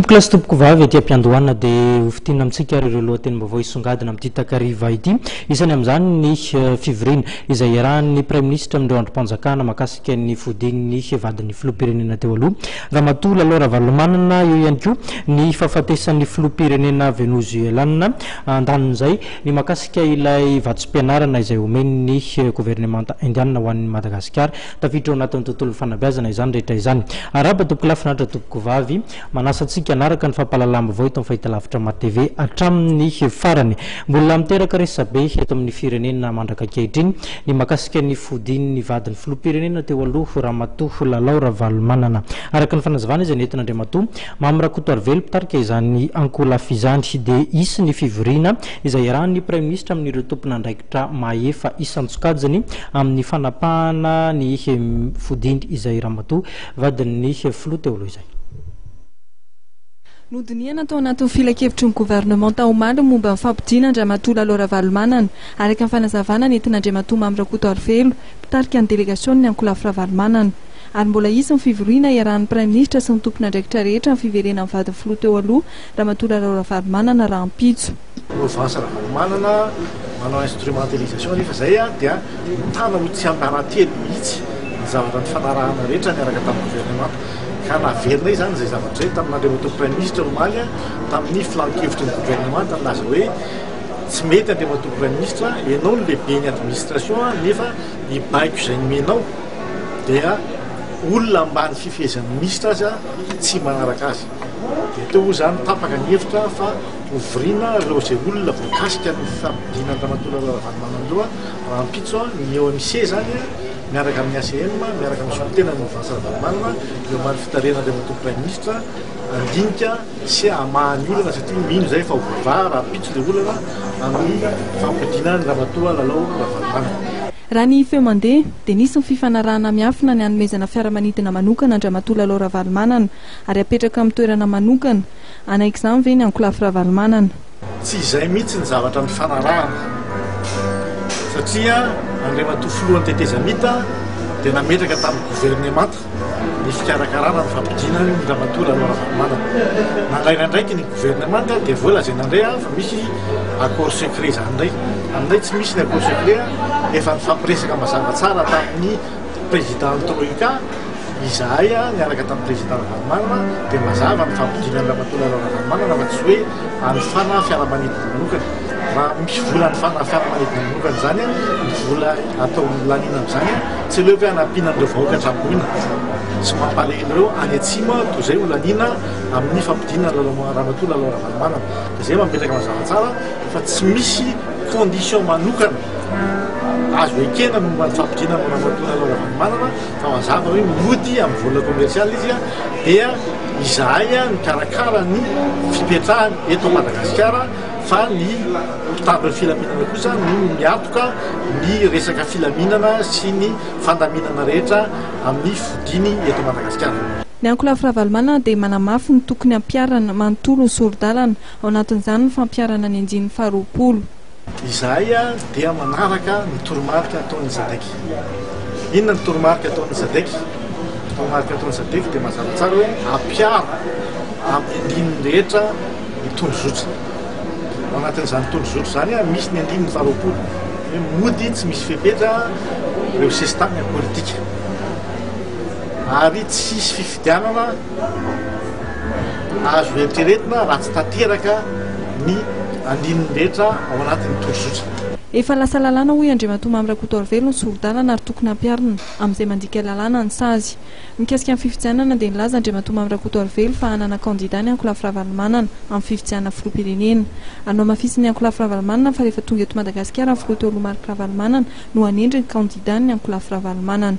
Tomboka sy tompoko vavy etỳ am-piandohana dia fitina amintsika ireo lohateny-baovao isongadina amin'ity takariva ity. Isany amin'izany ny fivoriana izay iarahan'ny Prime Ministre amin'ireo androm-panjakana mahakasika ny fodian'ny vadin'ny filoham-pirenena teo aloha. Ramatoa Lalao Ravalomanana, eo ihany koa ny fahafatesan'ny filoham-pirenena Venezuelana andanin'izay ny mahakasika ilay vatsim-pianarana izay omen'ny gouvernemanta indiana ho an'ny Madagasikara tafiditra ao anatin'ny tontolo fanabeazana izany rehetra izany. Araba tompoko lafinaritra tompoko vavy manasantsika anaraka ny fampahalalam-baovao eto amin'ny fahitalavitra MATV hatramin'ny farany. Mbola miteraka resabe eto amin'ny firenena mandraka ankehitriny ny mahakasika ny fodian'ny vadin'ny filoham-pirenena teo aloha Ramatoa Lalao Ravalomanana. Araka ny fanazavana izay nentin'Andriamatoa Mamirakoto Arivelo mpitarika izany ankolafy izany dia isy ny fivoriana izay iarahan'ny Prime Ministre amin'ireo tompon'andraikitra mahefa isan-tsokajiny amin'ny fanapahana ny fodiany izay Ramatoa vadin'ny filoha teo aloha izay. Nodiniana tao anatin'ny filakevitry ny gouvernemanta omaly momba ny fampidiana Andriamatoa Lalao Ravalomanana. Araka ny fanazavana nentin'Andriamatoa Mamirakoto Arivelo mpitarika ny delegasion'ny ankolafy Ravalomanana. Ary mbola isy ny fivoriana iarahan'ny Prime Ministre sy ny tompon'andraikitra rehetra ny fiverena amin'ny vadin'ny filoha teo aloha Ramatoa Lalao Ravalomanana raha ampitso. Province Ravalomanana manao instrumentalisation rehefa zay dia mitana ho tsy amparately mihitsy ny zavatra ny fanarahana rehetra niaraka tamin'ny gouvernemanta. Ka naverina izany zay zavatra zay tamin'Andriamatoa Prime Ministre omaly tamin'ny filan-kevitry ny gouvernemanta nazy hoe tsy mety Andriamatoa Prime Ministre ianao no lehibe ny administration nefa ny baiko izay nomenao dia olona ambany fifezin'ny ministre azy tsy manaraka azy. Dia teo zany tapaka ny hevitra fa hovoriana ireo izay olona voakasika ny fampidiana Andriamatoa Lalao Ravalomanana raha ampitso ny eo MC zany miaraka amin'ny ACM, miaraka amin'ny solitena ny Province Ravalomanana eo amin'ny fitarena Andriamatoa Prime Ministre andinika sy amahany olana satria mino zay fa ovava raha ampitso ilay olana amin'ny fampidiana ny Ramatoa Lalao Ravalomanana. Raha ny feo mandeha dia nisy ny fifanarahana miafina ny hanomezana fiaramanidina manokana Andriamatoa Lalao Ravalomanana ary apetraka amin'ny toerana manokana. Anaiky izany ve ny ankolafy Ravalomanana. Tsy izay mihitsy ny zavatra ny fanarahana satria Andriamatoa filohan'ny tetezamita dia nametraka tamin'ny gouvernemanta ny fikarakarana ny fampidiana ny Ramatoa Lalao Ravalomanana. Nandrainandraiky ny gouvernemanta dia voalazaina indray fa misy accord secret zany indray. Amin'ilay tsy misy ny accord secret efa nifampiresaka mazava tsara tamin'ny président Troïka izahay niaraka tamin'ny président Ravalomanana dia mazava ny fampidiana ny Ramatoa Lalao Ravalomanana fa tsy hoe anofana fiaramanidina manokana. Raha misy vola anofana fiaramanidina manokana zany ny vola atao lanina amin'izany tsy ileo hoe hanampiana an'ireo vahoaka an-tramonina sy mampalahelo ireo any atsima toy izay olanina amin'ny fampidiana Ramatoa Lalao Ravalomanana. Dia izay mametraka mazava tsara fa tsy misy condition manokana azo ekena momba ny fampidiana Ramatoa Lalao Ravalomanana fa mazava hoe mody amin'ny vola commercial izy dia izahay mikarakara ny fipetrahany eto Madagasikara fa ny mpitandro ny filaminana kosa no miatoka ny resaka filaminana sy ny fandaminana rehetra amin'ny fodiany eto Madagasikara. Ny ankolafy Ravalomanana dia manamafy ny tokony ampiarana manontolo ny sorodalana ao anatin'izany ny fampiarana ny anjin'ny faharoapolo. Izahay dia manaraka ny toromarika ataon'ny Sadek. Inona ny toromarika ataon'ny Sadek? Toromarika ataon'ny Sadek dia mazava tsara hoe ampiara amin'ny andininy rehetra ny tondrozotra. Ao anatin'izany tondrozotra zany misy ny andininy faharoapolo. Mody tsy misy fepetra ireo sesitany politika. Ary tsy misy fifidianana azo eritreretina raha tsy tanteraka ny andininy rehetra ao anatin'ny tondrozotra. Efa lasa lalàna hoy Andriamatoa Mamirakoto Arivelo ny sorodalana ary tokony ampiarina amin'izay mandika lalàna ny sazy. Mikasika amin'ny fifidianana dia nilaza Andriamatoa Mamirakoto Arivelo fa hanana kandida ny ankolafy Ravalomanana amin'ny fifidianana filoham-pirenena. Anao mafisy ny ankolafy Ravalomanana fa rehefa tonga eto Madagasikara ny filoha teo aloha Marc Ravalomanana no hanendry ny kandida ny ankolafy Ravalomanana.